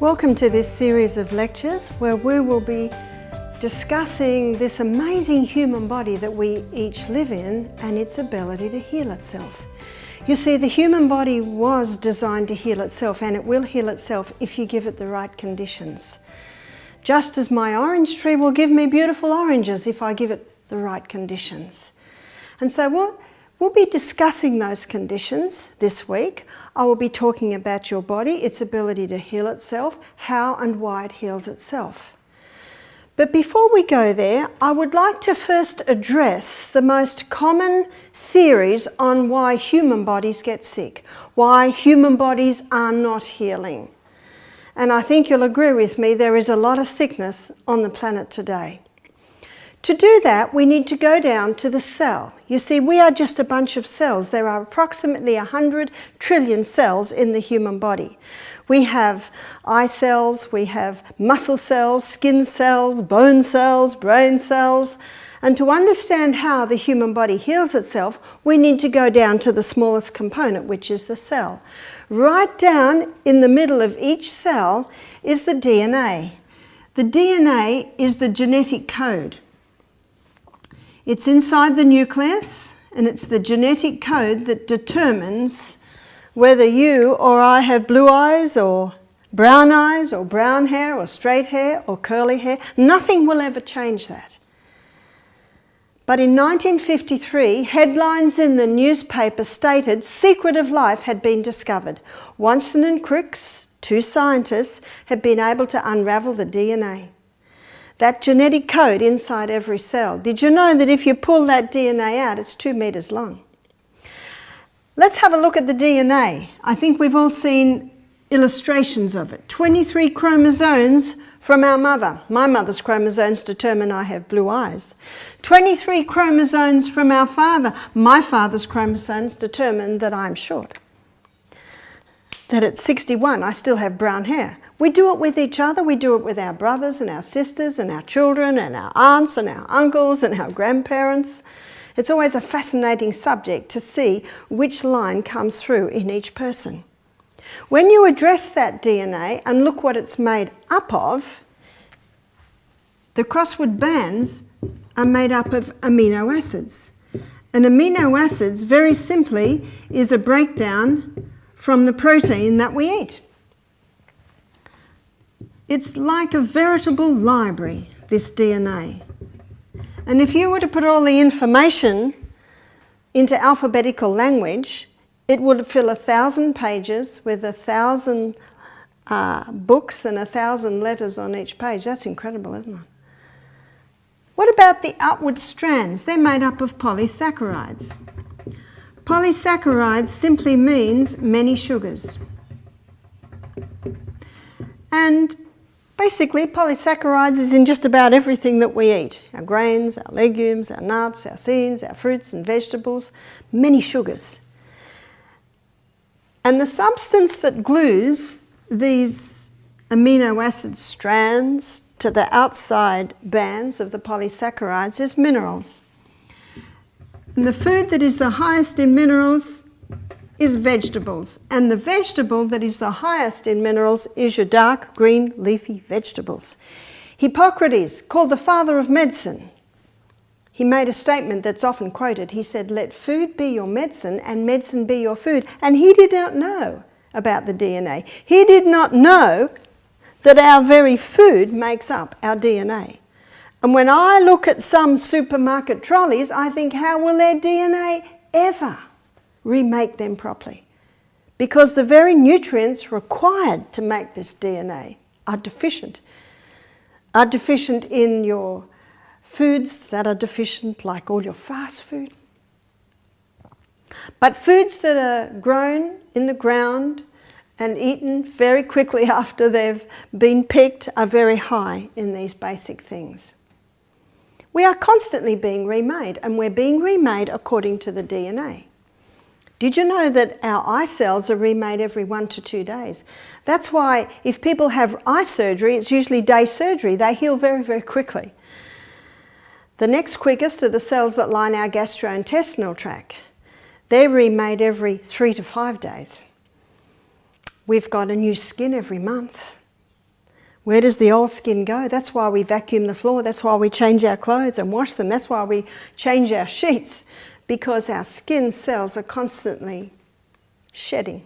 Welcome to this series of lectures where we will be discussing this amazing human body that we each live in and its ability to heal itself. You see, the human body was designed to heal itself, and it will heal itself if you give it the right conditions. Just as my orange tree will give me beautiful oranges if I give it the right conditions. And so we'll be discussing those conditions this week. I will be talking about your body, its ability to heal itself, how and why it heals itself. But before we go there, I would like to first address the most common theories on why human bodies get sick, why human bodies are not healing. And I think you'll agree with me, there is a lot of sickness on the planet today. To do that, we need to go down to the cell. You see, we are just a bunch of cells. There are approximately 100 trillion cells in the human body. We have eye cells, we have muscle cells, skin cells, bone cells, brain cells. And to understand how the human body heals itself, we need to go down to the smallest component, which is the cell. Right down in the middle of each cell is the DNA. The DNA is the genetic code. It's inside the nucleus, and it's the genetic code that determines whether you or I have blue eyes or brown hair or straight hair or curly hair. Nothing will ever change that. But in 1953, headlines in the newspaper stated Secret of Life had been discovered. Watson and Crick's, two scientists, had been able to unravel the DNA. That genetic code inside every cell. Did you know that if you pull that DNA out, it's 2 meters long? Let's have a look at the DNA. I think we've all seen illustrations of it. 23 chromosomes from our mother. My mother's chromosomes determine I have blue eyes. 23 chromosomes from our father. My father's chromosomes determine that I'm short. That at 61 I still have brown hair. We do it with each other, we do it with our brothers and our sisters and our children and our aunts and our uncles and our grandparents. It's always a fascinating subject to see which line comes through in each person. When you address that DNA and look what it's made up of, the crossword bands are made up of amino acids. And amino acids, very simply, is a breakdown from the protein that we eat. It's like a veritable library, this DNA. And if you were to put all the information into alphabetical language, it would fill 1,000 pages with 1,000 books and 1,000 letters on each page. That's incredible, isn't it? What about the outward strands? They're made up of polysaccharides. Polysaccharides simply means many sugars. And basically, polysaccharides is in just about everything that we eat. Our grains, our legumes, our nuts, our seeds, our fruits and vegetables, many sugars. And the substance that glues these amino acid strands to the outside bands of the polysaccharides is minerals. And the food that is the highest in minerals is vegetables, and the vegetable that is the highest in minerals is your dark green leafy vegetables. Hippocrates, called the father of medicine, he made a statement that's often quoted. He said, "Let food be your medicine and medicine be your food." And he did not know about the DNA. He did not know that our very food makes up our DNA. And when I look at some supermarket trolleys, I think, how will their DNA ever remake them properly? Because the very nutrients required to make this DNA are deficient in your foods that are deficient, like all your fast food. But foods that are grown in the ground and eaten very quickly after they've been picked are very high in these basic things. We are constantly being remade, and we're being remade according to the DNA. Did you know that our eye cells are remade every 1 to 2 days? That's why if people have eye surgery, it's usually day surgery. They heal very, very quickly. The next quickest are the cells that line our gastrointestinal tract. They're remade every 3 to 5 days. We've got a new skin every month. Where does the old skin go? That's why we vacuum the floor. That's why we change our clothes and wash them. That's why we change our sheets, because our skin cells are constantly shedding.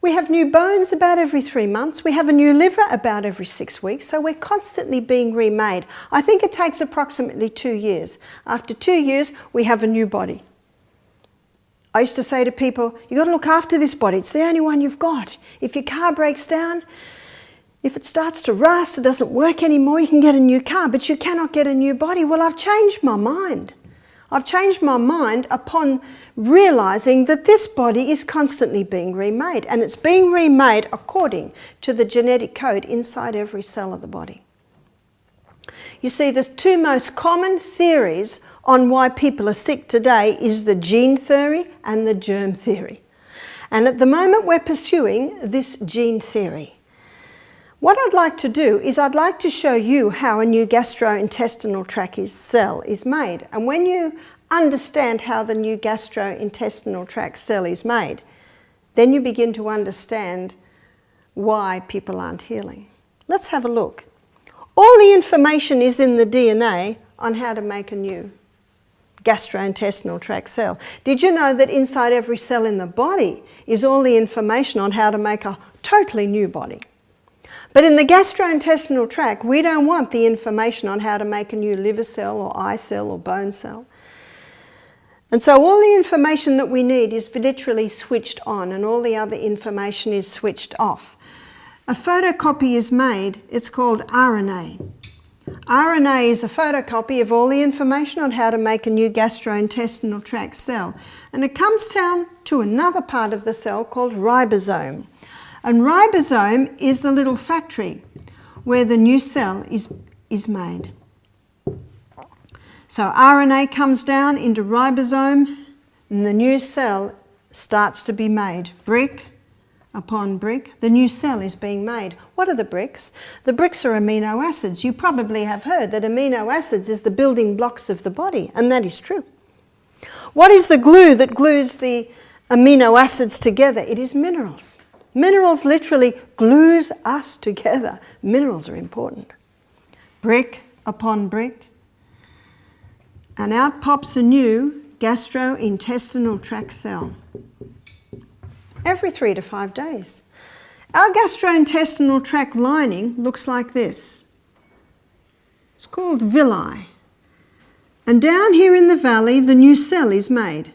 We have new bones about every 3 months. We have a new liver about every 6 weeks. So we're constantly being remade. I think it takes approximately 2 years. After 2 years, we have a new body. I used to say to people, you've got to look after this body. It's the only one you've got. If your car breaks down, if it starts to rust, it doesn't work anymore, you can get a new car, but you cannot get a new body. Well, I've changed my mind. I've changed my mind upon realizing that this body is constantly being remade, and it's being remade according to the genetic code inside every cell of the body. You see, the two most common theories on why people are sick today is the gene theory and the germ theory. And at the moment we're pursuing this gene theory. What I'd like to do is I'd like to show you how a new gastrointestinal tract cell is made. And when you understand how the new gastrointestinal tract cell is made, then you begin to understand why people aren't healing. Let's have a look. All the information is in the DNA on how to make a new gastrointestinal tract cell. Did you know that inside every cell in the body is all the information on how to make a totally new body? But in the gastrointestinal tract, we don't want the information on how to make a new liver cell or eye cell or bone cell. And so all the information that we need is literally switched on, and all the other information is switched off. A photocopy is made, it's called RNA. RNA is a photocopy of all the information on how to make a new gastrointestinal tract cell. And it comes down to another part of the cell called ribosome. And ribosome is the little factory where the new cell is made. So RNA comes down into ribosome and the new cell starts to be made. Brick upon brick, the new cell is being made. What are the bricks? The bricks are amino acids. You probably have heard that amino acids is the building blocks of the body, and that is true. What is the glue that glues the amino acids together? It is minerals. Minerals literally glues us together. Minerals are important. Brick upon brick. And out pops a new gastrointestinal tract cell. Every 3 to 5 days. Our gastrointestinal tract lining looks like this. It's called villi. And down here in the valley, the new cell is made.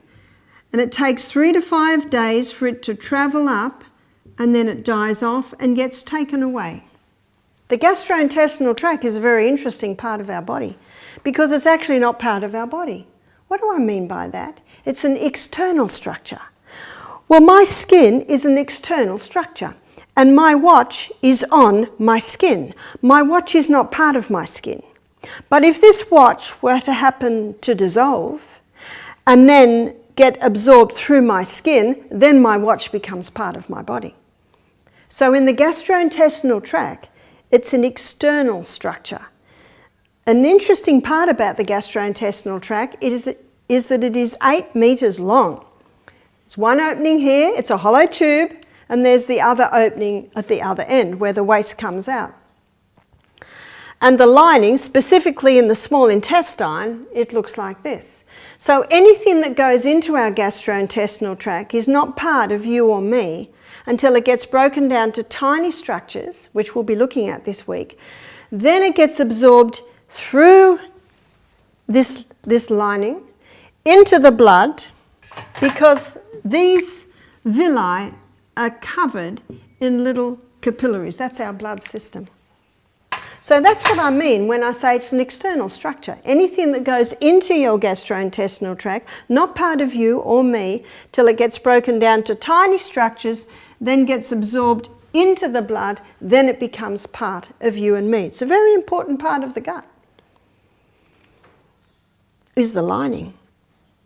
And it takes 3 to 5 days for it to travel up, and then it dies off and gets taken away. The gastrointestinal tract is a very interesting part of our body because it's actually not part of our body. What do I mean by that? It's an external structure. Well, my skin is an external structure, and my watch is on my skin. My watch is not part of my skin. But if this watch were to happen to dissolve and then get absorbed through my skin, then my watch becomes part of my body. So in the gastrointestinal tract, it's an external structure. An interesting part about the gastrointestinal tract is that it is 8 meters long. There's one opening here, it's a hollow tube, and there's the other opening at the other end where the waste comes out. And the lining, specifically in the small intestine, it looks like this. So anything that goes into our gastrointestinal tract is not part of you or me until it gets broken down to tiny structures, which we'll be looking at this week. Then it gets absorbed through this lining into the blood, because these villi are covered in little capillaries. That's our blood system. So that's what I mean when I say it's an external structure. Anything that goes into your gastrointestinal tract, not part of you or me, till it gets broken down to tiny structures, then gets absorbed into the blood, then it becomes part of you and me. It's a very important part of the gut, is the lining.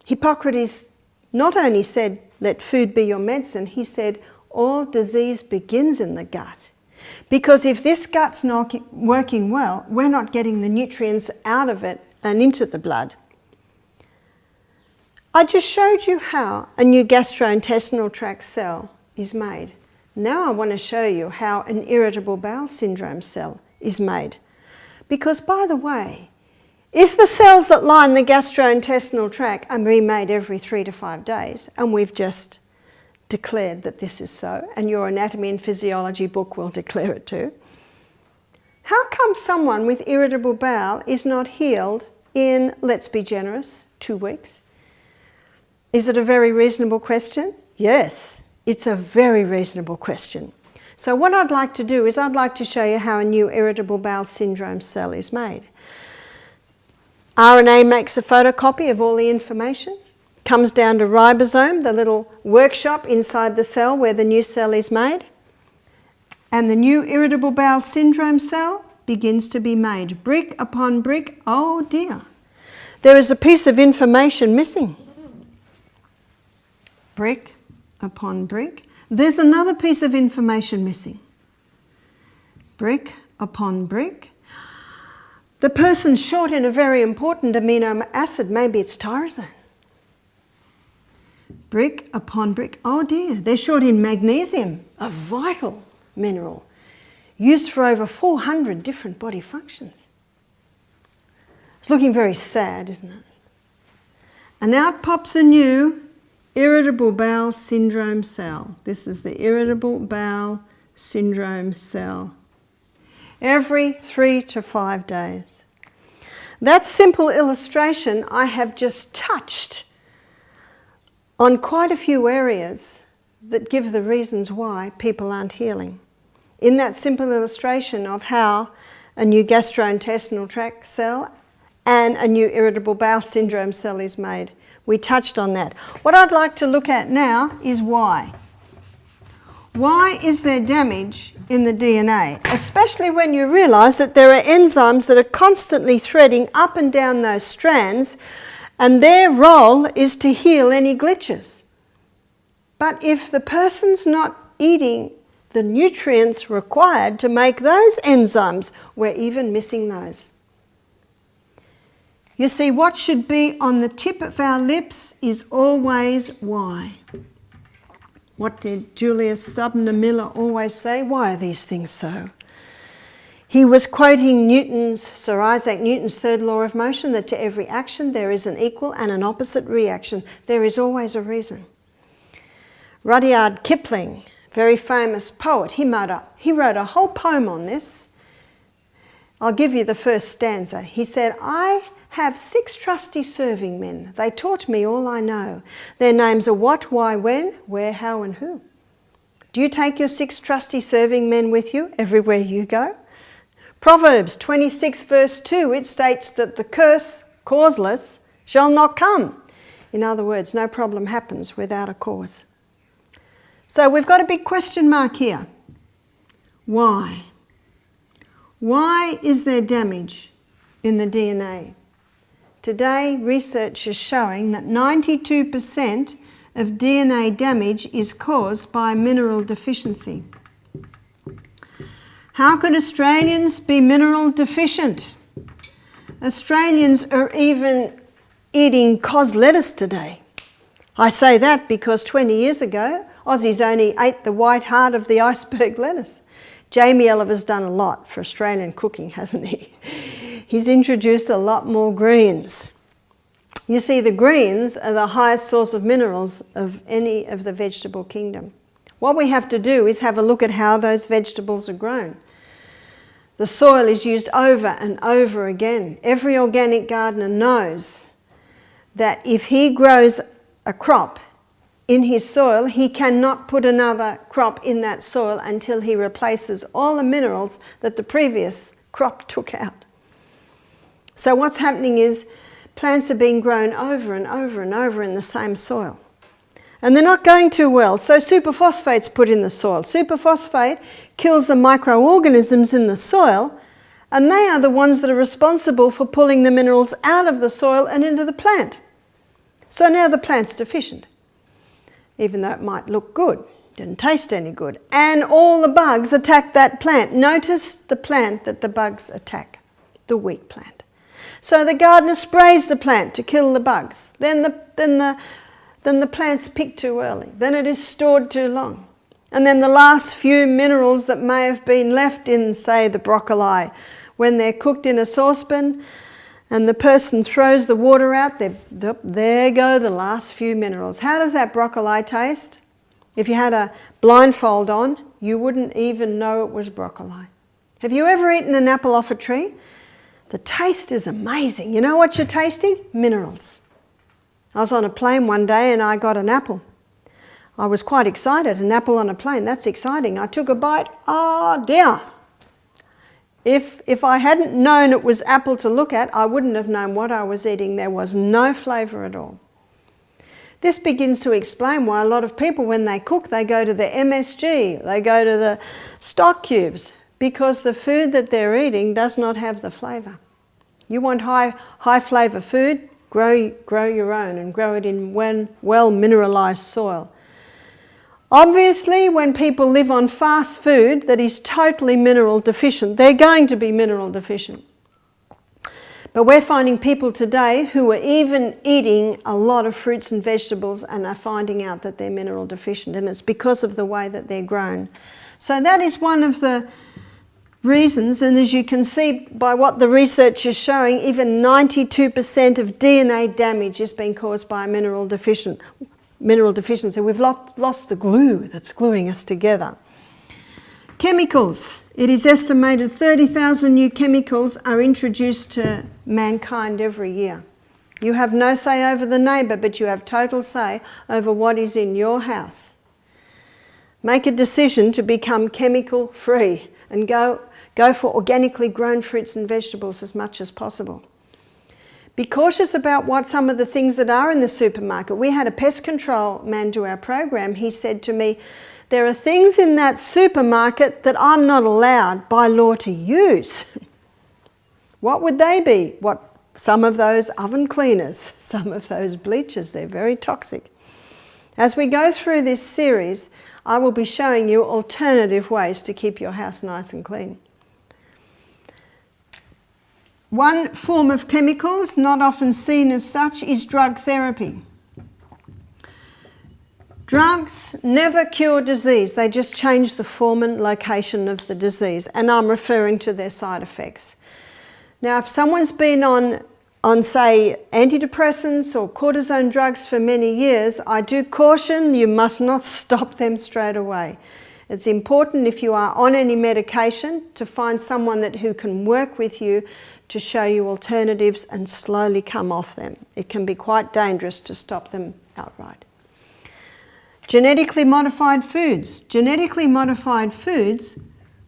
Hippocrates not only said, let food be your medicine, he said, all disease begins in the gut. Because if this gut's not working well, we're not getting the nutrients out of it and into the blood. I just showed you how a new gastrointestinal tract cell is made. Now I want to show you how an irritable bowel syndrome cell is made. Because, by the way, if the cells that line the gastrointestinal tract are remade every 3 to 5 days, and we've just declared that this is so, and your anatomy and physiology book will declare it too, how come someone with irritable bowel is not healed in, let's be generous, 2 weeks? Is it a very reasonable question? Yes, it's a very reasonable question. So what I'd like to do is I'd like to show you how a new irritable bowel syndrome cell is made. RNA makes a photocopy of all the information, comes down to ribosome, the little workshop inside the cell where the new cell is made, and the new irritable bowel syndrome cell begins to be made, brick upon brick. Oh dear, there is a piece of information missing. Brick upon brick. There's another piece of information missing. Brick upon brick. The person's short in a very important amino acid, maybe it's tyrosine. Brick upon brick. Oh dear, they're short in magnesium, a vital mineral, used for over 400 different body functions. It's looking very sad, isn't it? And out pops a new irritable bowel syndrome cell. This is the irritable bowel syndrome cell. Every 3 to 5 days. That simple illustration I have just touched on quite a few areas that give the reasons why people aren't healing. In that simple illustration of how a new gastrointestinal tract cell and a new irritable bowel syndrome cell is made, we touched on that. What I'd like to look at now is why. Why is there damage in the DNA? Especially when you realise that there are enzymes that are constantly threading up and down those strands, and their role is to heal any glitches. But if the person's not eating the nutrients required to make those enzymes, we're even missing those. You see, what should be on the tip of our lips is always why. What did Julius Sumner Miller always say? Why are these things so? He was quoting Sir Isaac Newton's third law of motion, that to every action there is an equal and an opposite reaction. There is always a reason. Rudyard Kipling, very famous poet, he wrote a whole poem on this. I'll give you the first stanza. He said, I have 6 trusty serving men. They taught me all I know. Their names are what, why, when, where, how, and who. Do you take your 6 trusty serving men with you everywhere you go? Proverbs 26 verse 2, it states that the curse, causeless, shall not come. In other words, no problem happens without a cause. So we've got a big question mark here. Why? Why is there damage in the DNA? Today, research is showing that 92% of DNA damage is caused by mineral deficiency. How could Australians be mineral deficient? Australians are even eating cos lettuce today. I say that because 20 years ago, Aussies only ate the white heart of the iceberg lettuce. Jamie Oliver's done a lot for Australian cooking, hasn't he? He's introduced a lot more greens. You see, the greens are the highest source of minerals of any of the vegetable kingdom. What we have to do is have a look at how those vegetables are grown. The soil is used over and over again. Every organic gardener knows that if he grows a crop in his soil, he cannot put another crop in that soil until he replaces all the minerals that the previous crop took out. So what's happening is plants are being grown over and over and over in the same soil. And they're not going too well, so superphosphate's put in the soil. Superphosphate kills the microorganisms in the soil, and they are the ones that are responsible for pulling the minerals out of the soil and into the plant. So now the plant's deficient, even though it might look good, didn't taste any good. And all the bugs attack that plant. Notice the plant that the bugs attack, the wheat plant. So the gardener sprays the plant to kill the bugs. Then the plant's picked too early. Then it is stored too long. And then the last few minerals that may have been left in, say, the broccoli, when they're cooked in a saucepan and the person throws the water out, there go the last few minerals. How does that broccoli taste? If you had a blindfold on, you wouldn't even know it was broccoli. Have you ever eaten an apple off a tree? The taste is amazing. You know what you're tasting? Minerals. I was on a plane one day and I got an apple. I was quite excited. An apple on a plane, that's exciting. I took a bite. Oh dear. If I hadn't known it was apple to look at, I wouldn't have known what I was eating. There was no flavour at all. This begins to explain why a lot of people, when they cook, they go to the MSG, they go to the stock cubes, because the food that they're eating does not have the flavour. You want high flavour food, grow your own and grow it in well mineralised soil. Obviously, when people live on fast food that is totally mineral deficient, they're going to be mineral deficient. But we're finding people today who are even eating a lot of fruits and vegetables and are finding out that they're mineral deficient, and it's because of the way that they're grown. So that is one of the reasons, and as you can see by what the research is showing, even 92% of DNA damage is being caused by mineral deficiency. We've lost the glue that's gluing us together. Chemicals. It is estimated 30,000 new chemicals are introduced to mankind every year. You have no say over the neighbour, but you have total say over what is in your house. Make a decision to become chemical free and go for organically grown fruits and vegetables as much as possible. Be cautious about what some of the things that are in the supermarket. We had a pest control man do our program. He said to me, there are things in that supermarket that I'm not allowed by law to use. What would they be? Some of those oven cleaners, some of those bleachers, they're very toxic. As we go through this series, I will be showing you alternative ways to keep your house nice and clean. One form of chemicals, not often seen as such, is drug therapy. Drugs never cure disease, they just change the form and location of the disease, and I'm referring to their side effects. Now, if someone's been on say, antidepressants or cortisone drugs for many years, I do caution you must not stop them straight away. It's important, if you are on any medication, to find someone who can work with you to show you alternatives and slowly come off them. It can be quite dangerous to stop them outright. Genetically modified foods. Genetically modified foods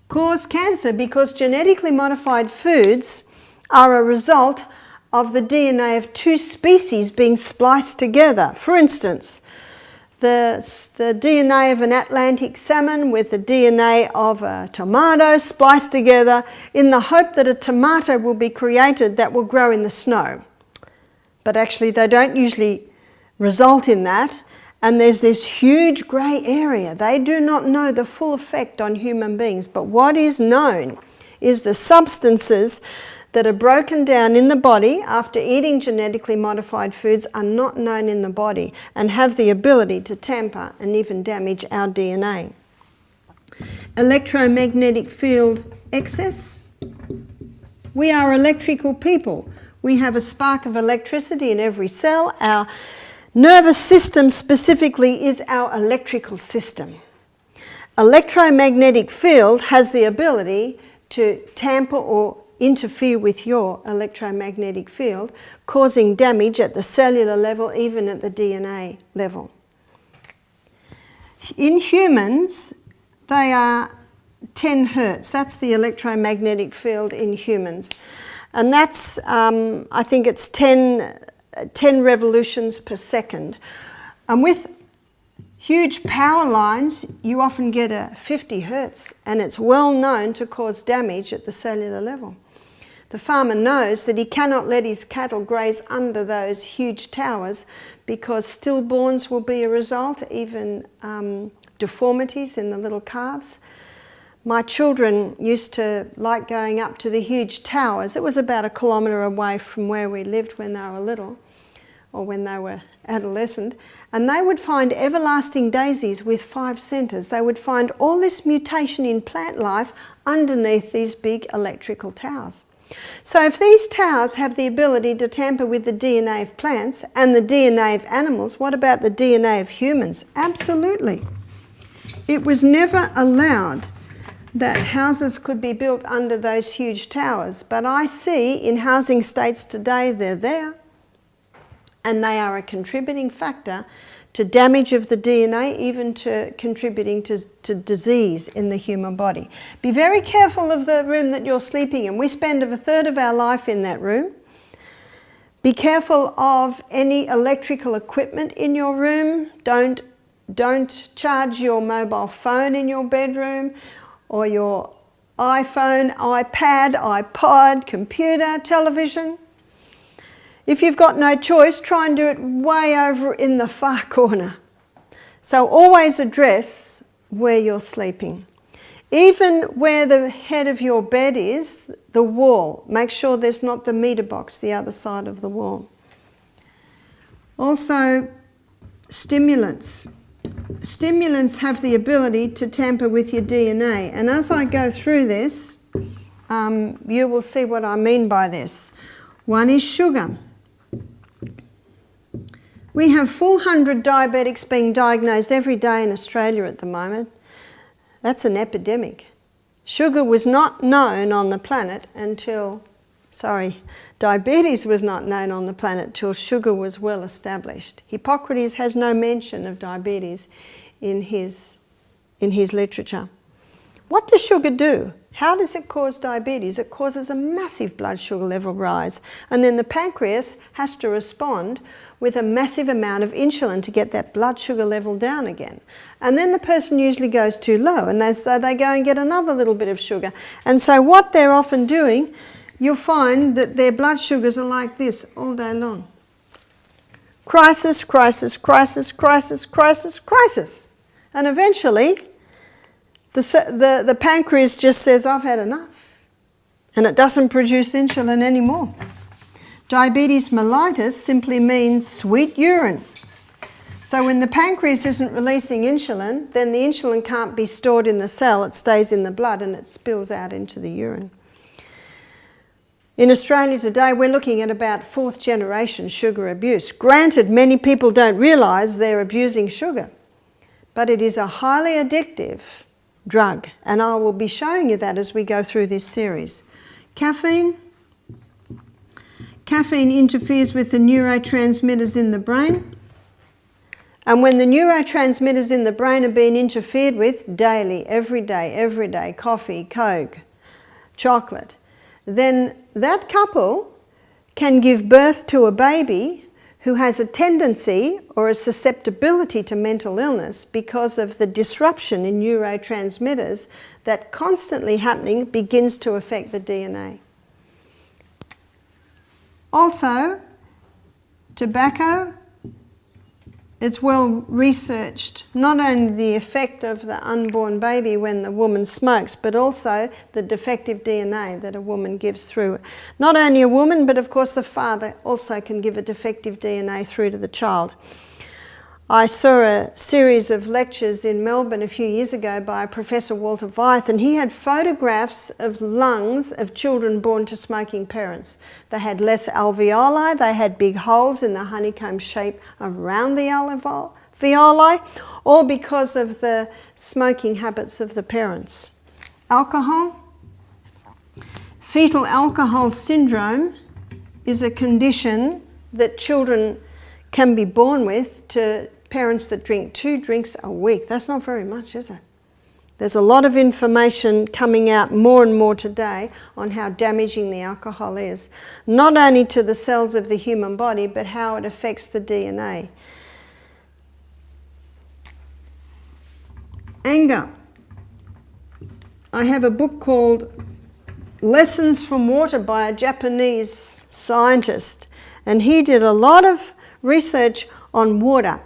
cause cancer because genetically modified foods are a result of the DNA of two species being spliced together. For instance, the DNA of an Atlantic salmon with the DNA of a tomato spliced together in the hope that a tomato will be created that will grow in the snow. But actually they don't usually result in that, and there's this huge grey area. They do not know the full effect on human beings, but what is known is the substances that are broken down in the body after eating genetically modified foods are not known in the body and have the ability to tamper and even damage our DNA. Electromagnetic field excess. We are electrical people. We have a spark of electricity in every cell. Our nervous system specifically is our electrical system. Electromagnetic field has the ability to tamper or interfere with your electromagnetic field, causing damage at the cellular level, even at the DNA level. In humans, they are 10 hertz. That's the electromagnetic field in humans. And that's, I think it's 10 revolutions per second. And with huge power lines, you often get a 50 hertz, and it's well known to cause damage at the cellular level. The farmer knows that he cannot let his cattle graze under those huge towers because stillborns will be a result, even deformities in the little calves. My children used to like going up to the huge towers. It was about 1 kilometre away from where we lived when they were little. or when they were adolescent, and they would find everlasting daisies with 5 centres. They would find all this mutation in plant life underneath these big electrical towers. So if these towers have the ability to tamper with the DNA of plants and the DNA of animals, what about the DNA of humans? Absolutely. It was never allowed that houses could be built under those huge towers, but I see in housing states today they're there, and they are a contributing factor to damage of the DNA, even to contributing to disease in the human body. Be very careful of the room that you're sleeping in. We spend a third of our life in that room. Be careful of any electrical equipment in your room. Don't charge your mobile phone in your bedroom, or your iPhone, iPad, iPod, computer, television. If you've got no choice, try and do it way over in the far corner. So always address where you're sleeping. Even where the head of your bed is, the wall, make sure there's not the meter box the other side of the wall. Also, stimulants. Stimulants have the ability to tamper with your DNA, and as I go through this, you will see what I mean by this. One is sugar. We have 400 diabetics being diagnosed every day in Australia at the moment. That's an epidemic. Sugar was not known on the planet until, diabetes was not known on the planet until sugar was well established. Hippocrates has no mention of diabetes in his literature. What does sugar do? How does it cause diabetes? It causes a massive blood sugar level rise, and then the pancreas has to respond with a massive amount of insulin to get that blood sugar level down again. And then the person usually goes too low, and so they go and get another little bit of sugar. And so what they're often doing, you'll find that their blood sugars are like this all day long. Crisis, crisis, crisis, crisis, crisis, crisis. And eventually, the pancreas just says, I've had enough. And it doesn't produce insulin anymore. Diabetes mellitus simply means sweet urine. So when the pancreas isn't releasing insulin, then the insulin can't be stored in the cell. It stays in the blood and it spills out into the urine. In Australia today, we're looking at about 4th generation sugar abuse. Granted, many people don't realise they're abusing sugar, but it is a highly addictive drug, and I will be showing you that as we go through this series. Caffeine. Caffeine interferes with the neurotransmitters in the brain, and when the neurotransmitters in the brain are being interfered with daily, every day, coffee, Coke, chocolate, then that couple can give birth to a baby who has a tendency or a susceptibility to mental illness because of the disruption in neurotransmitters that constantly happening begins to affect the DNA. Also, tobacco, it's well researched, not only the effect of the unborn baby when the woman smokes, but also the defective DNA that a woman gives through. Not only a woman, but of course the father also can give a defective DNA through to the child. I saw a series of lectures in Melbourne a few years ago by Professor Walter Veith, and he had photographs of lungs of children born to smoking parents. They had less alveoli, they had big holes in the honeycomb shape around the alveoli, all because of the smoking habits of the parents. Alcohol. Fetal alcohol syndrome is a condition that children can be born with to parents that drink 2 drinks a week. That's not very much, is it? There's a lot of information coming out more and more today on how damaging the alcohol is, not only to the cells of the human body, but how it affects the DNA. Anger. I have a book called Lessons from Water by a Japanese scientist, and he did a lot of research on water.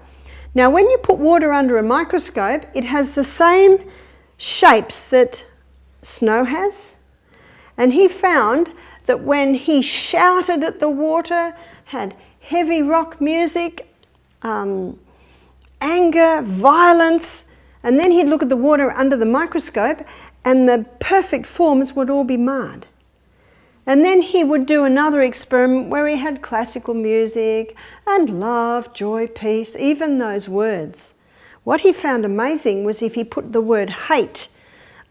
Now, when you put water under a microscope, it has the same shapes that snow has. And he found that when he shouted at the water, had heavy rock music, anger, violence, and then he'd look at the water under the microscope and the perfect forms would all be marred. And then he would do another experiment where he had classical music and love, joy, peace, even those words. What he found amazing was if he put the word hate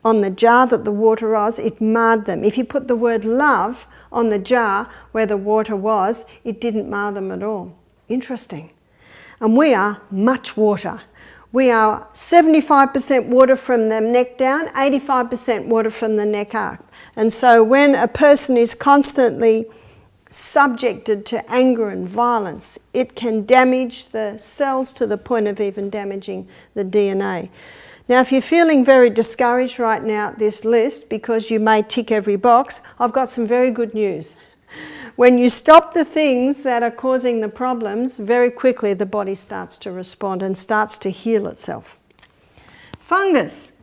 on the jar that the water was, it marred them. If he put the word love on the jar where the water was, it didn't mar them at all. Interesting. And we are much water. We are 75% water from the neck down, 85% water from the neck up. And so when a person is constantly subjected to anger and violence, it can damage the cells to the point of even damaging the DNA. Now, if you're feeling very discouraged right now at this list because you may tick every box, I've got some very good news. When you stop the things that are causing the problems, very quickly the body starts to respond and starts to heal itself. Fungus.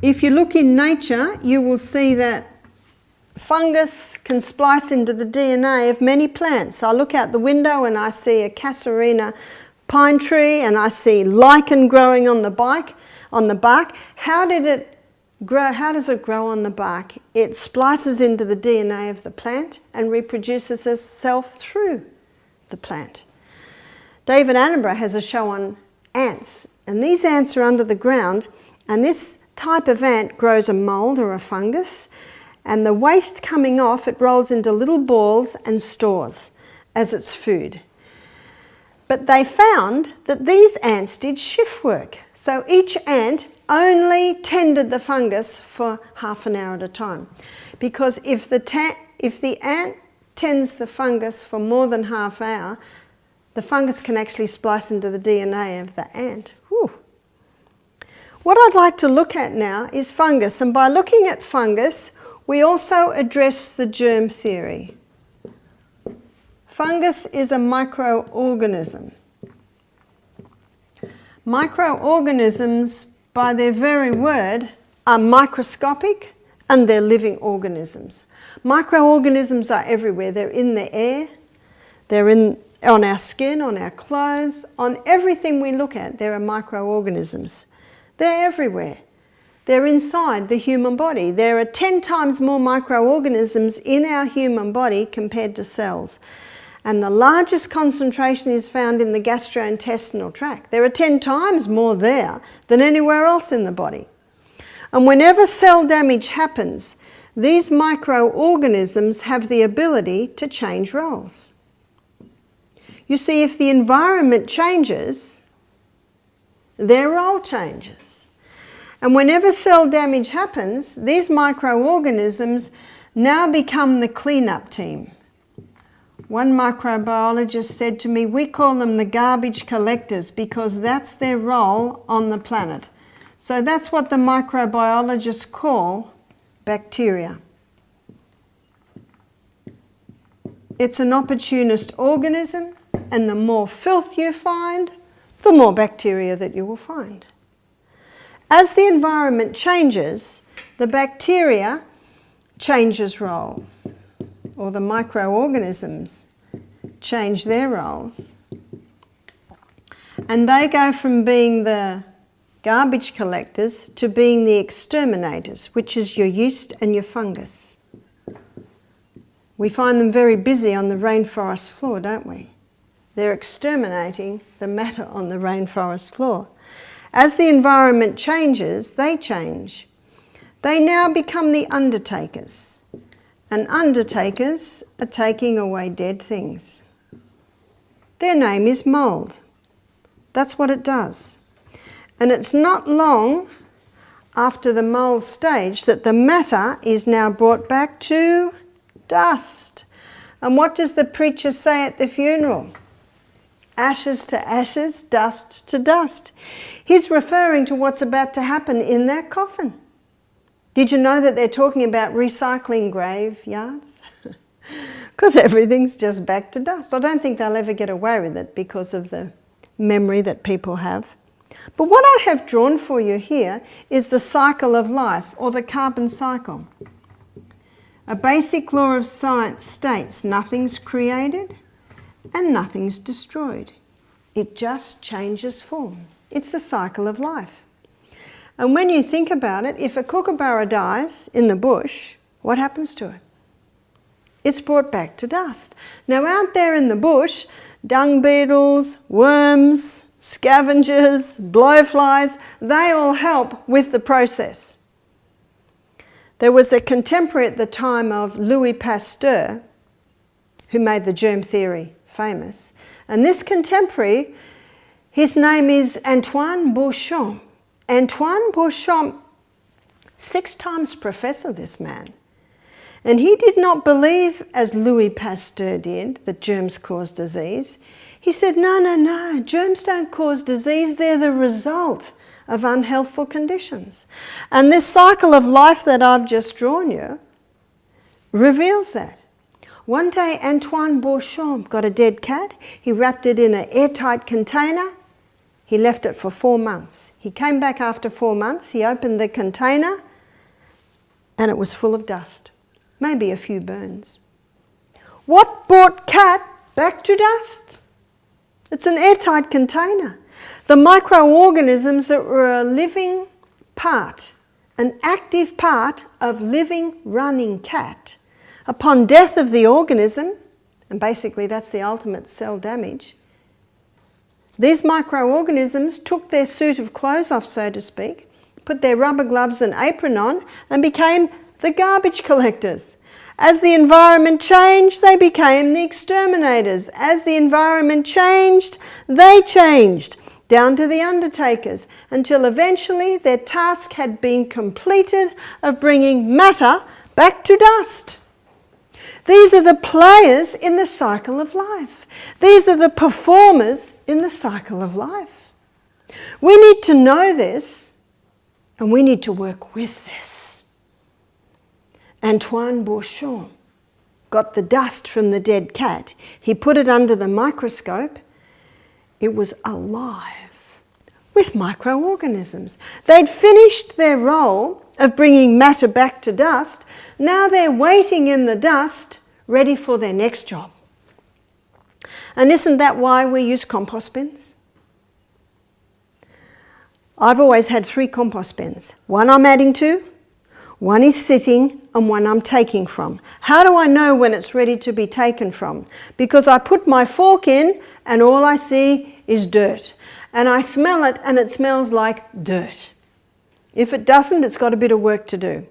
If you look in nature, you will see that fungus can splice into the DNA of many plants. I look out the window and I see a Casuarina pine tree and I see lichen growing on the bark. How did it grow? How does it grow on the bark? It splices into the DNA of the plant and reproduces itself through the plant. David Attenborough has a show on ants, and these ants are under the ground, and this type of ant grows a mould or a fungus, and the waste coming off, it rolls into little balls and stores as its food. But they found that these ants did shift work. So each ant only tended the fungus for half an hour at a time. Because if the ant tends the fungus for more than half an hour, the fungus can actually splice into the DNA of the ant. Whew. What I'd like to look at now is fungus, and by looking at fungus, we also address the germ theory. Fungus is a microorganism. Microorganisms, by their very word, are microscopic and they're living organisms. Microorganisms are everywhere. They're in the air, they're on our skin, on our clothes, on everything we look at, there are microorganisms. They're everywhere. They're inside the human body. There are 10 times more microorganisms in our human body compared to cells. And the largest concentration is found in the gastrointestinal tract. There are 10 times more there than anywhere else in the body. And whenever cell damage happens, these microorganisms have the ability to change roles. You see, if the environment changes, their role changes. And whenever cell damage happens, these microorganisms now become the cleanup team. One microbiologist said to me, we call them the garbage collectors because that's their role on the planet. So that's what the microbiologists call bacteria. It's an opportunist organism, and the more filth you find, the more bacteria that you will find. As the environment changes, the bacteria changes roles, or the microorganisms change their roles. And they go from being the garbage collectors to being the exterminators, which is your yeast and your fungus. We find them very busy on the rainforest floor, don't we? They're exterminating the matter on the rainforest floor. As the environment changes, they change. They now become the undertakers. And undertakers are taking away dead things. Their name is mould. That's what it does. And it's not long after the mould stage that the matter is now brought back to dust. And what does the preacher say at the funeral? Ashes to ashes, dust to dust. He's referring to what's about to happen in that coffin. Did you know that they're talking about recycling graveyards? Because everything's just back to dust. I don't think they'll ever get away with it because of the memory that people have. But what I have drawn for you here is the cycle of life, or the carbon cycle. A basic law of science states nothing's created and nothing's destroyed. It just changes form. It's the cycle of life. And when you think about it, if a kookaburra dies in the bush, what happens to it? It's brought back to dust. Now out there in the bush, dung beetles, worms, scavengers, blowflies, they all help with the process. There was a contemporary at the time of Louis Pasteur who made the germ theory famous. And this contemporary, his name is Antoine Beauchamp. Antoine Beauchamp, 6 times professor, this man. And he did not believe, as Louis Pasteur did, that germs cause disease. He said, no, germs don't cause disease, they're the result of unhealthful conditions. And this cycle of life that I've just drawn you reveals that. One day Antoine Beauchamp got a dead cat, he wrapped it in an airtight container, he left it for 4 months. He came back after 4 months, he opened the container and it was full of dust, maybe a few burns. What brought cat back to dust? It's an airtight container. The microorganisms that were a living part, an active part of living, running cat, upon death of the organism, and basically that's the ultimate cell damage, these microorganisms took their suit of clothes off, so to speak, put their rubber gloves and apron on, and became the garbage collectors. As the environment changed, they became the exterminators. As the environment changed, they changed, down to the undertakers, until eventually their task had been completed of bringing matter back to dust. These are the players in the cycle of life. These are the performers in the cycle of life. We need to know this, and we need to work with this. Antoine Beauchamp got the dust from the dead cat. He put it under the microscope. It was alive with microorganisms. They'd finished their role of bringing matter back to dust. Now they're waiting in the dust, ready for their next job. And isn't that why we use compost bins? I've always had 3 compost bins. One I'm adding to, one is sitting, and one I'm taking from. How do I know when it's ready to be taken from? Because I put my fork in and all I see is dirt. And I smell it and it smells like dirt. If it doesn't, it's got a bit of work to do.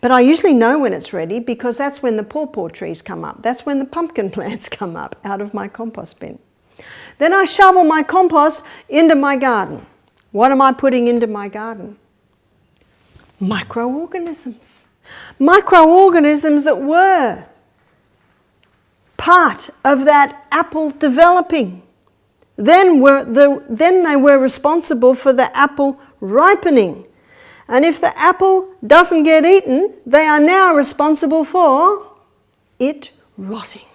But I usually know when it's ready because that's when the pawpaw trees come up. That's when the pumpkin plants come up out of my compost bin. Then I shovel my compost into my garden. What am I putting into my garden? Microorganisms. Microorganisms that were part of that apple developing. Then they were responsible for the apple ripening. And if the apple doesn't get eaten, they are now responsible for it rotting.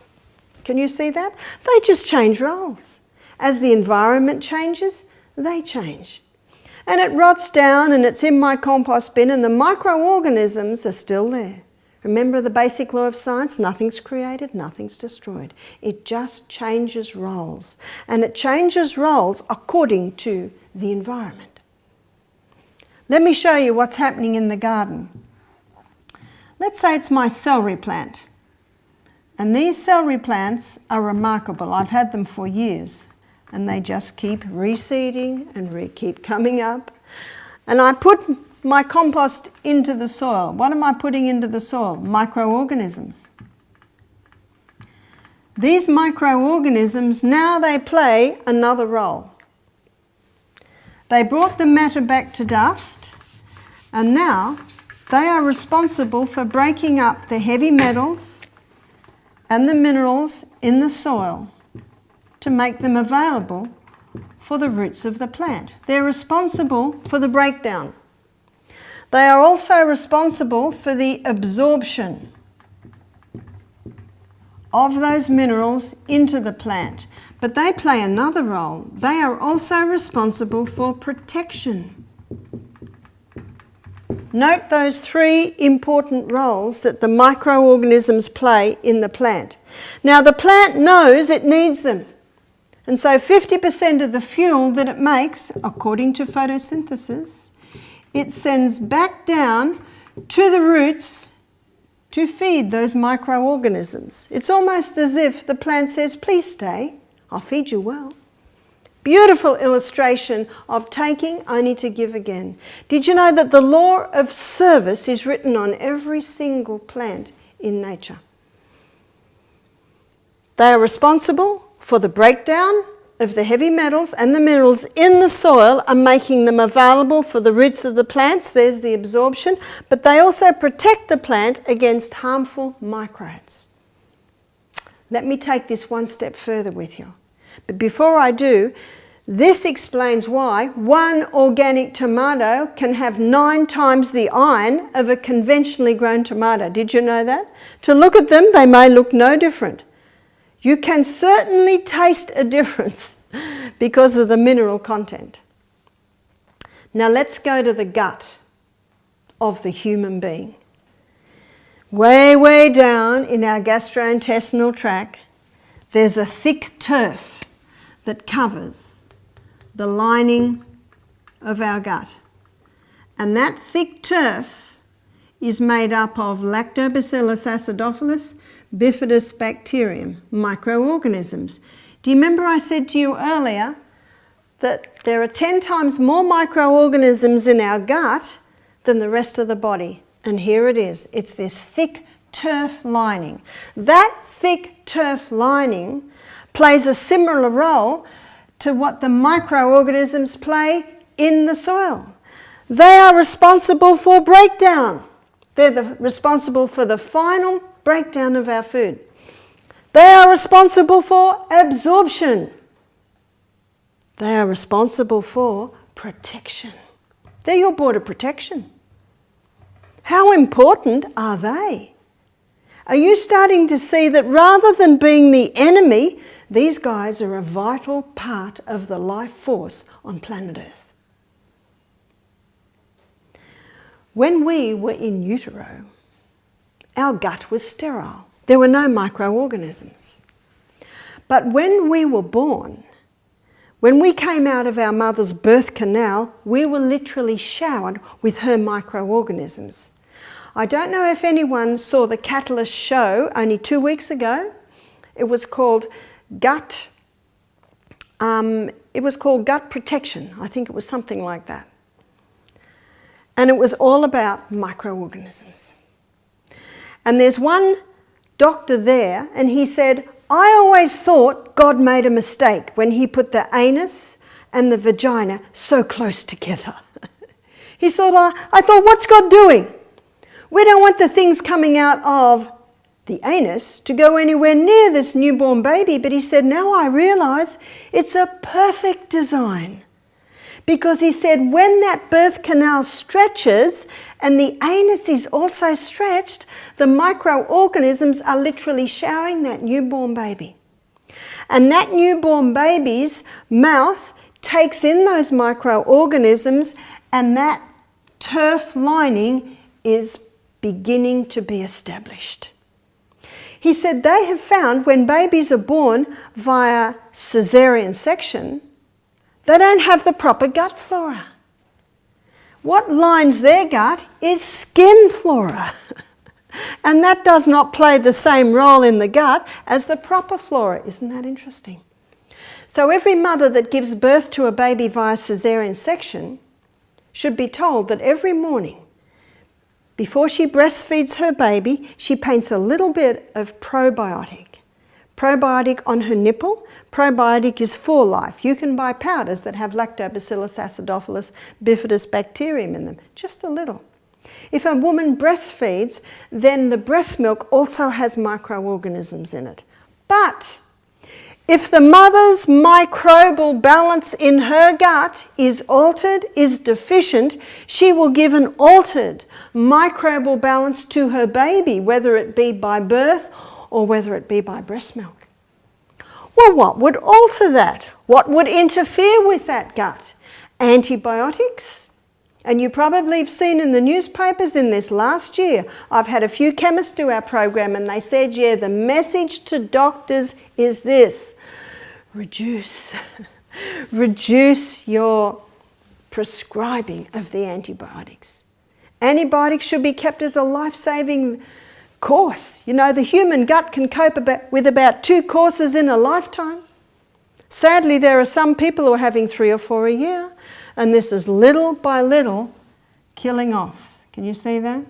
Can you see that? They just change roles. As the environment changes, they change. And it rots down and it's in my compost bin and the microorganisms are still there. Remember the basic law of science? Nothing's created, nothing's destroyed. It just changes roles. And it changes roles according to the environment. Let me show you what's happening in the garden. Let's say it's my celery plant. And these celery plants are remarkable. I've had them for years. And they just keep reseeding and keep coming up. And I put my compost into the soil. What am I putting into the soil? Microorganisms. These microorganisms, now they play another role. They brought the matter back to dust, and now they are responsible for breaking up the heavy metals and the minerals in the soil to make them available for the roots of the plant. They're responsible for the breakdown. They are also responsible for the absorption of those minerals into the plant. But they play another role. They are also responsible for protection Note those three important roles that the microorganisms play in the plant. Now the plant knows it needs them. And so 50% of the fuel that it makes, according to photosynthesis, it sends back down to the roots to feed those microorganisms. It's almost as if the plant says, please stay, I'll feed you well. Beautiful illustration of taking only to give again. Did you know that the law of service is written on every single plant in nature? They are responsible for the breakdown of the heavy metals and the minerals in the soil and making them available for the roots of the plants. There's the absorption. But they also protect the plant against harmful microbes. Let me take this one step further with you. But before I do, this explains why one organic tomato can have 9 times the iron of a conventionally grown tomato. Did you know that? To look at them, they may look no different. You can certainly taste a difference because of the mineral content. Now let's go to the gut of the human being. Way, way down in our gastrointestinal tract, there's a thick turf that covers the lining of our gut. And that thick turf is made up of Lactobacillus acidophilus, Bifidobacterium, microorganisms. Do you remember I said to you earlier that there are 10 times more microorganisms in our gut than the rest of the body? And here it is. It's this thick turf lining. That thick turf lining plays a similar role to what the microorganisms play in the soil. They are responsible for breakdown. They're responsible for the final breakdown of our food. They are responsible for absorption. They are responsible for protection. They're your border protection. How important are they? Are you starting to see that rather than being the enemy, these guys are a vital part of the life force on planet Earth? When we were in utero, our gut was sterile. There were no microorganisms. But when we were born, when we came out of our mother's birth canal, we were literally showered with her microorganisms. I don't know if anyone saw the Catalyst show only 2 weeks ago. It was called Gut Protection. I think it was something like that. And it was all about microorganisms. And there's one doctor there, and he said, I always thought God made a mistake when he put the anus and the vagina so close together. He thought, I thought, what's God doing? We don't want the things coming out of the anus to go anywhere near this newborn baby. But he said, now I realize it's a perfect design. Because he said, when that birth canal stretches and the anus is also stretched, the microorganisms are literally showering that newborn baby. And that newborn baby's mouth takes in those microorganisms, and that turf lining is beginning to be established. He said they have found when babies are born via cesarean section, they don't have the proper gut flora. What lines their gut is skin flora. And that does not play the same role in the gut as the proper flora. Isn't that interesting? So every mother that gives birth to a baby via cesarean section should be told that every morning, before she breastfeeds her baby, she paints a little bit of probiotic. Probiotic on her nipple. Probiotic is for life. You can buy powders that have Lactobacillus acidophilus, Bifidobacterium in them, just a little. If a woman breastfeeds, then the breast milk also has microorganisms in it. But if the mother's microbial balance in her gut is altered, is deficient, she will give an altered microbial balance to her baby, whether it be by birth or whether it be by breast milk. Well, what would alter that? What would interfere with that gut? Antibiotics? And you probably have seen in the newspapers in this last year, I've had a few chemists do our program and they said, yeah, the message to doctors is this: reduce your prescribing of the antibiotics. Antibiotics should be kept as a life-saving course. You know, the human gut can cope with about 2 courses in a lifetime. Sadly, there are some people who are having 3 or 4 a year, and this is little by little killing off. Can you see that?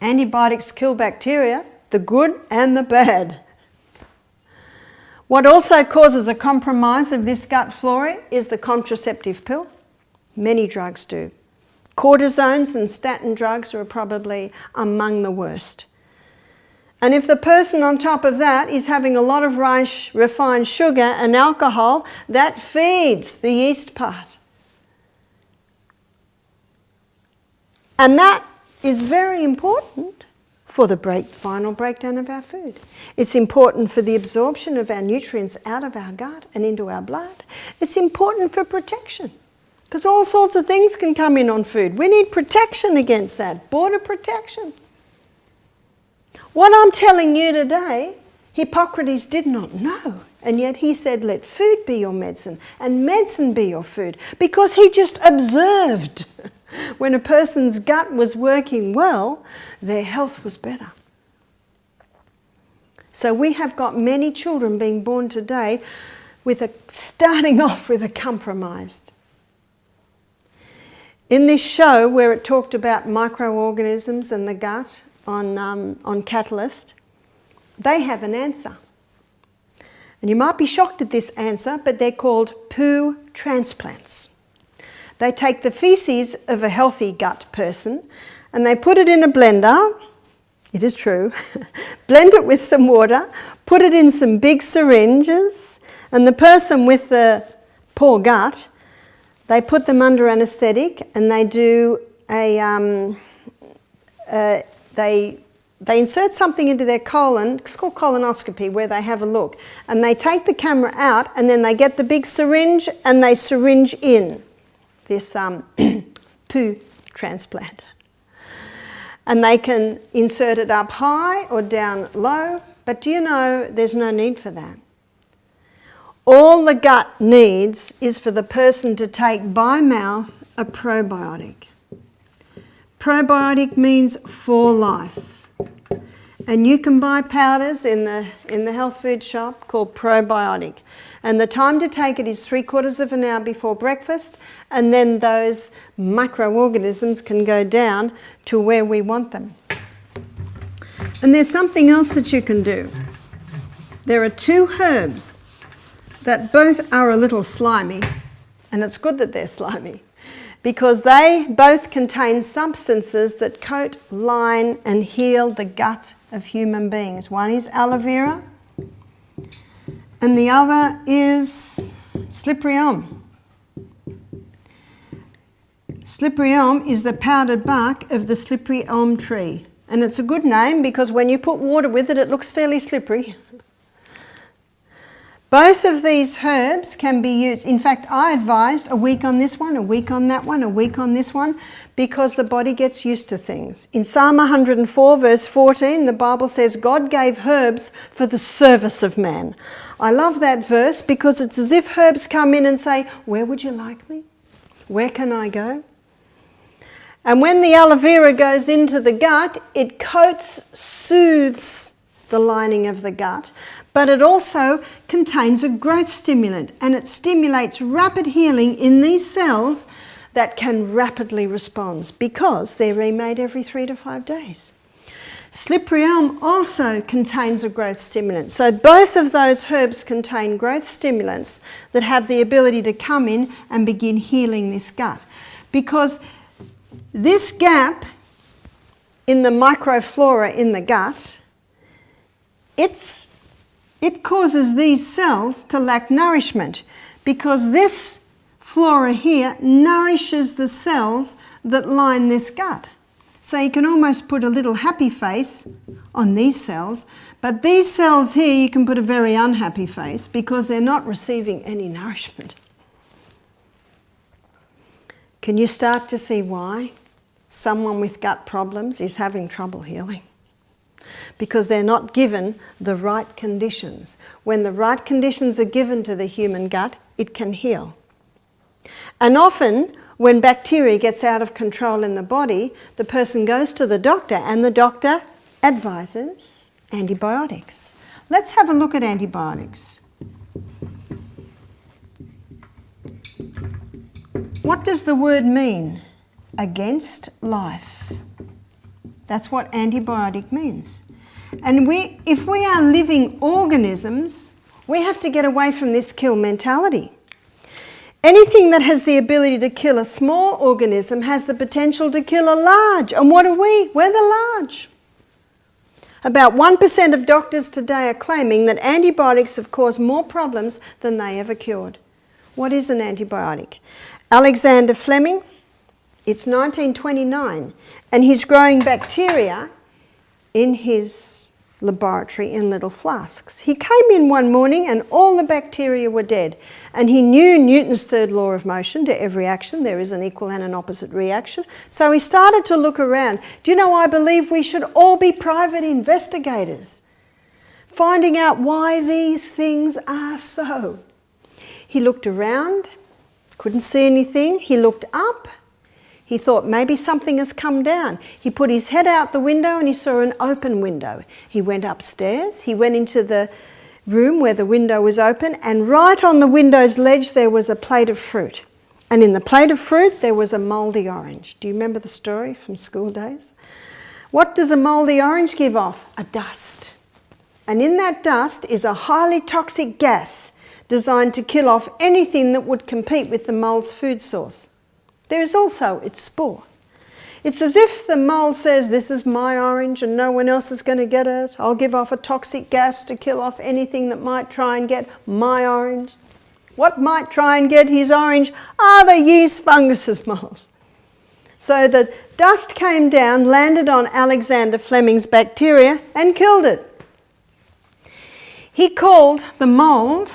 Antibiotics kill bacteria, the good and the bad. What also causes a compromise of this gut flora is the contraceptive pill. Many drugs do. Cortisones and statin drugs are probably among the worst. And if the person on top of that is having a lot of refined sugar and alcohol, that feeds the yeast part. And that is very important for the final breakdown of our food. It's important for the absorption of our nutrients out of our gut and into our blood. It's important for protection, because all sorts of things can come in on food. We need protection against that, border protection. What I'm telling you today, Hippocrates did not know, and yet he said, let food be your medicine and medicine be your food, because he just observed when a person's gut was working well, their health was better. So we have got many children being born today starting off with a compromised. In this show where it talked about microorganisms and the gut on Catalyst, they have an answer. And you might be shocked at this answer, but they're called poo transplants. They take the feces of a healthy gut person and they put it in a blender, it is true, blend it with some water, put it in some big syringes, and the person with the poor gut, they put them under anaesthetic and they do they insert something into their colon. It's called colonoscopy, where they have a look. And they take the camera out and then they get the big syringe and they syringe in this poo transplant. And they can insert it up high or down low, but do you know there's no need for that? All the gut needs is for the person to take by mouth a probiotic. Probiotic means for life. And you can buy powders in the health food shop called probiotic. And the time to take it is 3/4 of an hour before breakfast, and then those microorganisms can go down to where we want them. And there's something else that you can do. There are 2 herbs that both are a little slimy, and it's good that they're slimy, because they both contain substances that coat, line and heal the gut of human beings. One is aloe vera and the other is slippery elm. Slippery elm is the powdered bark of the slippery elm tree, and it's a good name because when you put water with it, it looks fairly slippery. Both of these herbs can be used. In fact, I advised a week on this one, a week on that one, a week on this one, because the body gets used to things. In Psalm 104 verse 14, the Bible says, God gave herbs for the service of man. I love that verse because it's as if herbs come in and say, where would you like me? Where can I go? And when the aloe vera goes into the gut, it coats, soothes the lining of the gut, but it also contains a growth stimulant, and it stimulates rapid healing in these cells that can rapidly respond because they're remade every 3 to 5 days. Slippery elm also contains a growth stimulant. So both of those herbs contain growth stimulants that have the ability to come in and begin healing this gut. Because this gap in the microflora in the gut, it causes these cells to lack nourishment, because this flora here nourishes the cells that line this gut. So you can almost put a little happy face on these cells, but these cells here you can put a very unhappy face because they're not receiving any nourishment. Can you start to see why someone with gut problems is having trouble healing? Because they're not given the right conditions. When the right conditions are given to the human gut, it can heal. And often, when bacteria gets out of control in the body, the person goes to the doctor and the doctor advises antibiotics. Let's have a look at antibiotics. What does the word mean? Against life. That's what antibiotic means. And if we are living organisms, we have to get away from this kill mentality. Anything that has the ability to kill a small organism has the potential to kill a large. And what are we? We're the large. About 1% of doctors today are claiming that antibiotics have caused more problems than they ever cured. What is an antibiotic? Alexander Fleming, it's 1929, and he's growing bacteria in his laboratory in little flasks. He came in one morning and all the bacteria were dead. And he knew Newton's third law of motion: to every action there is an equal and an opposite reaction. So he started to look around. Do you know, I believe we should all be private investigators, finding out why these things are so. He looked around, couldn't see anything. He looked up. He thought maybe something has come down. He put his head out the window and he saw an open window. He went upstairs. He went into the room where the window was open, and right on the window's ledge there was a plate of fruit. And in the plate of fruit there was a mouldy orange. Do you remember the story from school days? What does a mouldy orange give off? A dust. And in that dust is a highly toxic gas designed to kill off anything that would compete with the mould's food source. There is also its spore. It's as if the mould says, this is my orange and no one else is going to get it. I'll give off a toxic gas to kill off anything that might try and get my orange. What might try and get his orange are the yeast, funguses, molds. So the dust came down, landed on Alexander Fleming's bacteria and killed it. He called the mould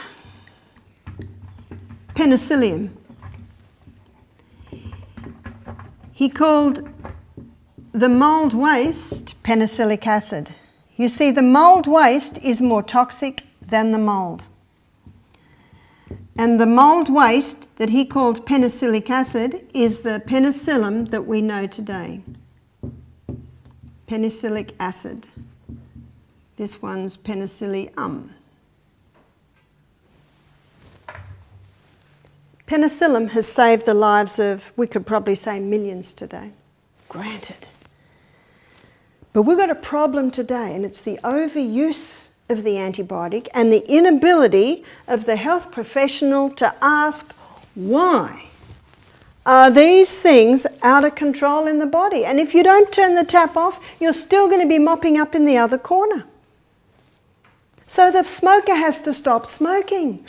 penicillium. He called the mould waste penicillic acid. You see, the mould waste is more toxic than the mould. And the mould waste that he called penicillic acid is the penicillin that we know today. Penicillic acid. This one's penicillium. Penicillin has saved the lives of, we could probably say, millions today. Granted. But we've got a problem today, and it's the overuse of the antibiotic and the inability of the health professional to ask why are these things out of control in the body. And if you don't turn the tap off, you're still going to be mopping up in the other corner. So the smoker has to stop smoking.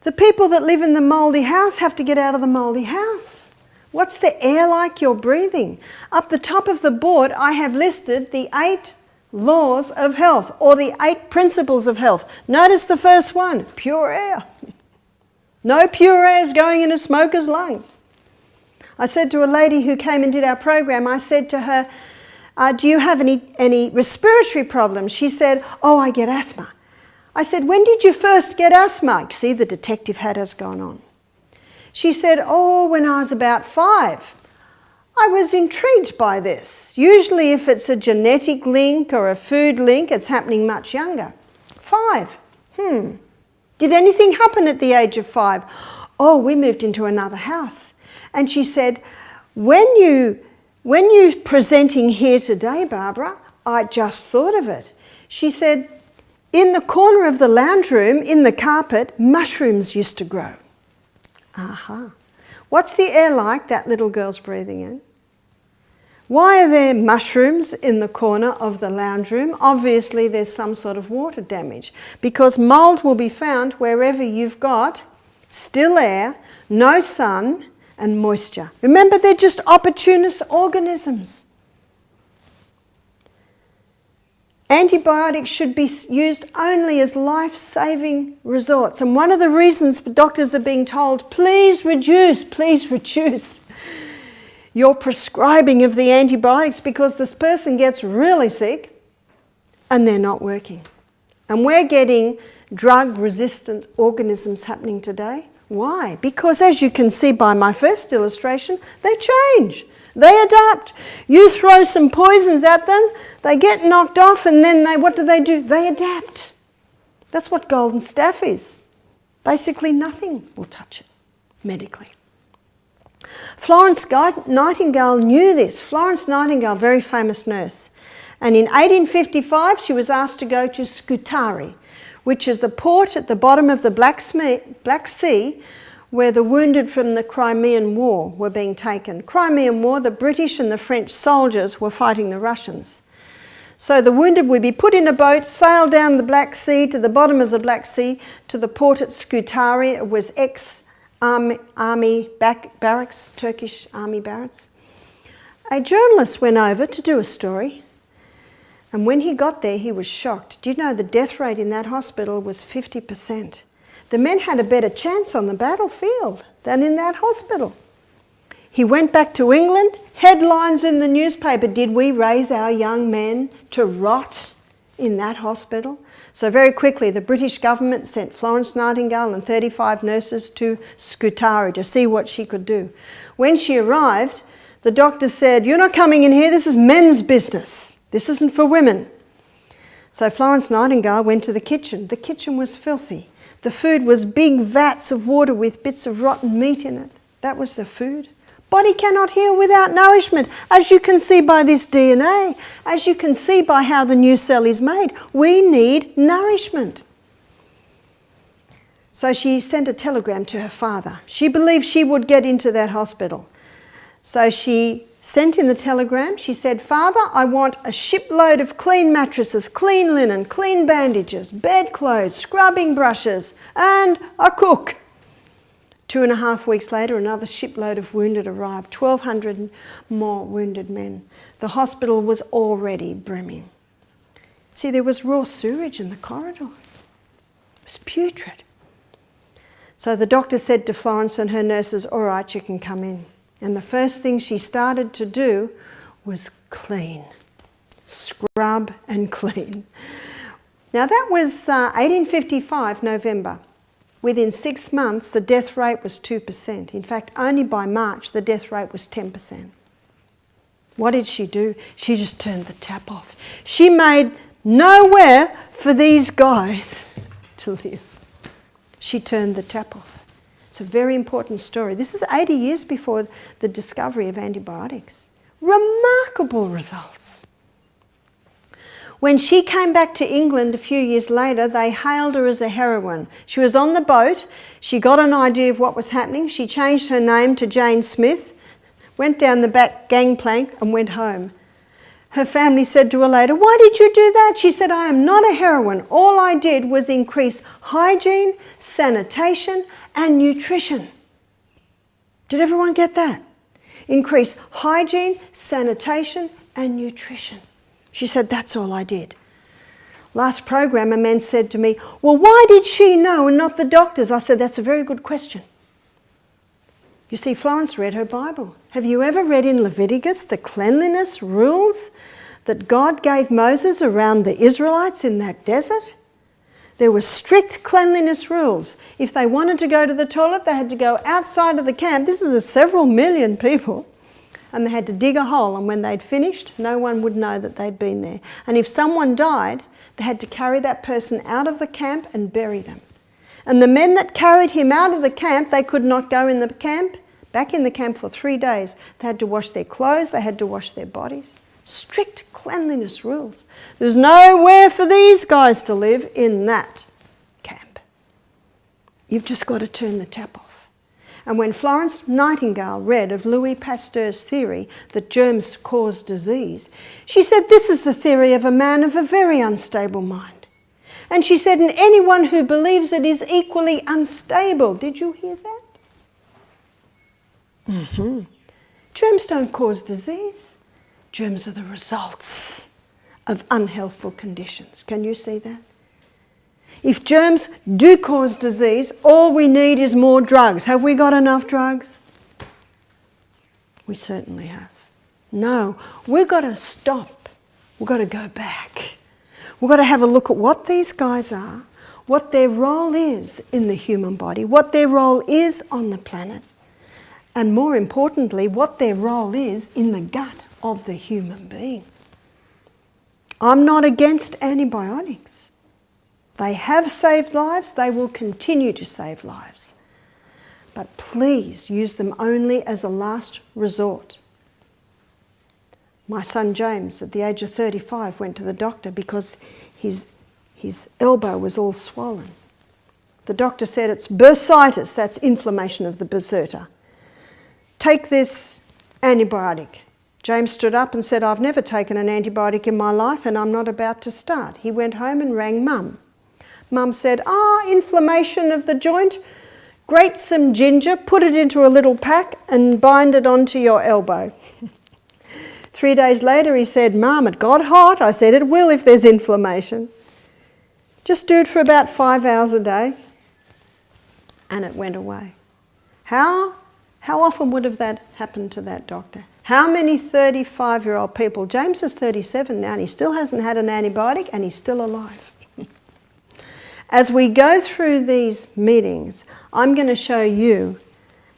The people that live in the mouldy house have to get out of the mouldy house. What's the air like you're breathing? Up the top of the board, I have listed the 8 laws of health, or the 8 principles of health. Notice the first one, pure air. No pure air is going into smokers' lungs. I said to a lady who came and did our program, I said to her, do you have any respiratory problems? She said, oh, I get asthma. I said, when did you first get asthma? See, the detective hat has gone on. She said, oh, when I was about 5. I was intrigued by this. Usually if it's a genetic link or a food link, it's happening much younger. 5. Did anything happen at the age of 5? Oh, we moved into another house. And she said, when you're presenting here today, Barbara, I just thought of it. She said, in the corner of the lounge room, in the carpet, mushrooms used to grow. Aha. What's the air like that little girl's breathing in? Why are there mushrooms in the corner of the lounge room? Obviously, there's some sort of water damage, because mould will be found wherever you've got still air, no sun, and moisture. Remember, they're just opportunist organisms. Antibiotics should be used only as life-saving resorts. And one of the reasons doctors are being told, please reduce your prescribing of the antibiotics, because this person gets really sick and they're not working. And we're getting drug-resistant organisms happening today. Why? Because as you can see by my first illustration, they change. They adapt. You throw some poisons at them, they get knocked off, and then what do? They adapt. That's what golden staph is. Basically nothing will touch it medically. Florence Nightingale knew this. Florence Nightingale, very famous nurse. And in 1855 she was asked to go to Scutari, which is the port at the bottom of the Black Sea where the wounded from the Crimean War were being taken. Crimean War, the British and the French soldiers were fighting the Russians. So the wounded would be put in a boat, sail down the Black Sea to the bottom of the Black Sea to the port at Scutari. It was ex-army barracks, Turkish army barracks. A journalist went over to do a story, and when he got there he was shocked. Do you know the death rate in that hospital was 50%? The men had a better chance on the battlefield than in that hospital. He went back to England, headlines in the newspaper, did we raise our young men to rot in that hospital? So very quickly the British government sent Florence Nightingale and 35 nurses to Scutari to see what she could do. When she arrived, the doctor said, you're not coming in here, this is men's business. This isn't for women. So Florence Nightingale went to the kitchen. The kitchen was filthy. The food was big vats of water with bits of rotten meat in it. That was the food. Body cannot heal without nourishment, as you can see by this DNA, as you can see by how the new cell is made. We need nourishment. So she sent a telegram to her father. She believed she would get into that hospital. So she sent in the telegram. She said, Father, I want a shipload of clean mattresses, clean linen, clean bandages, bedclothes, scrubbing brushes, and a cook. 2.5 weeks later, another shipload of wounded arrived, 1,200 more wounded men. The hospital was already brimming. See, there was raw sewage in the corridors. It was putrid. So the doctor said to Florence and her nurses, all right, you can come in. And the first thing she started to do was clean. Scrub and clean. Now that was 1855, November. Within 6 months, the death rate was 2%. In fact, only by March, the death rate was 10%. What did she do? She just turned the tap off. She made nowhere for these guys to live. She turned the tap off. It's a very important story. This is 80 years before the discovery of antibiotics. Remarkable results. When she came back to England a few years later, they hailed her as a heroine. She was on the boat. She got an idea of what was happening. She changed her name to Jane Smith, went down the back gangplank and went home. Her family said to her later, why did you do that? She said, I am not a heroine. All I did was increase hygiene, sanitation, and nutrition. Did everyone get that? Increase hygiene, sanitation, and nutrition. She said, that's all I did. Last program, a man said to me, well, why did she know and not the doctors? I said, that's a very good question. You see, Florence read her Bible. Have you ever read in Leviticus the cleanliness rules that God gave Moses around the Israelites in that desert? There were strict cleanliness rules. If they wanted to go to the toilet, they had to go outside of the camp. This is several million people. And they had to dig a hole, and when they'd finished, no one would know that they'd been there. And if someone died, they had to carry that person out of the camp and bury them. And the men that carried him out of the camp, they could not go in the camp, back in the camp for 3 days. They had to wash their clothes, they had to wash their bodies. Strict cleanliness rules. There's nowhere for these guys to live in that camp. You've just got to turn the tap off. And when Florence Nightingale read of Louis Pasteur's theory that germs cause disease, she said, this is the theory of a man of a very unstable mind. And she said, and anyone who believes it is equally unstable. Did you hear that? Germs don't cause disease. Germs are the results of unhealthful conditions. Can you see that? If germs do cause disease, all we need is more drugs. Have we got enough drugs? We certainly have. No, we've got to stop. We've got to go back. We've got to have a look at what these guys are, what their role is in the human body, what their role is on the planet, and more importantly, what their role is in the gut of the human being. I'm not against antibiotics. They have saved lives, they will continue to save lives. But please use them only as a last resort. My son James, at the age of 35, went to the doctor because his elbow was all swollen. The doctor said it's bursitis, that's inflammation of the bursa. Take this antibiotic. James stood up and said, I've never taken an antibiotic in my life and I'm not about to start. He went home and rang Mum. Mum said, inflammation of the joint. Grate some ginger, put it into a little pack and bind it onto your elbow. 3 days later he said, Mum, it got hot. I said, it will if there's inflammation. Just do it for about 5 hours a day. And it went away. How often would have that happened to that doctor? How many 35-year-old people? James is 37 now and he still hasn't had an antibiotic and he's still alive. As we go through these meetings, I'm going to show you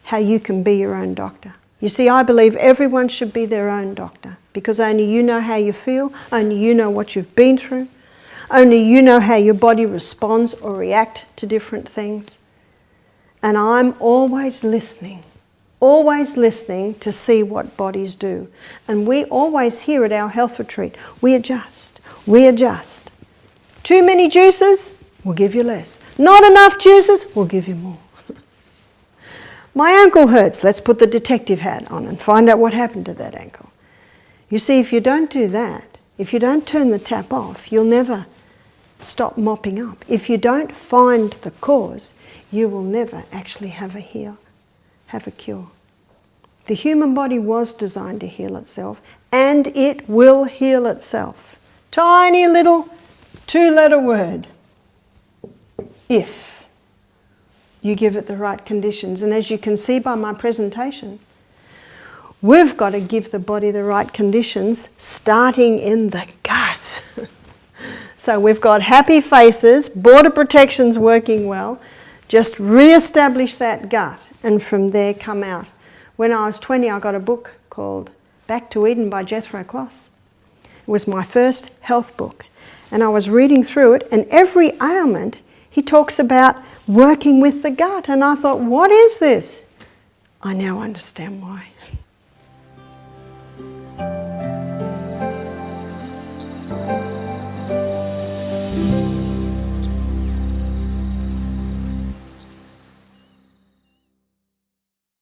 how you can be your own doctor. You see, I believe everyone should be their own doctor because only you know how you feel, only you know what you've been through, only you know how your body responds or reacts to different things. And I'm always listening to see what bodies do. And we always hear at our health retreat, we adjust. Too many juices? We'll give you less. Not enough juices? We'll give you more. My ankle hurts. Let's put the detective hat on and find out what happened to that ankle. You see, if you don't do that, if you don't turn the tap off, you'll never stop mopping up. If you don't find the cause, you will never actually have a cure. The human body was designed to heal itself, and it will heal itself. Tiny little 2-letter word. If you give it the right conditions. And as you can see by my presentation, we've got to give the body the right conditions starting in the gut. So we've got happy faces, border protection's working well, just re-establish that gut and from there come out. When I was 20, I got a book called Back to Eden by Jethro Kloss. It was my first health book. And I was reading through it, and every ailment he talks about working with the gut. And I thought, what is this? I now understand why.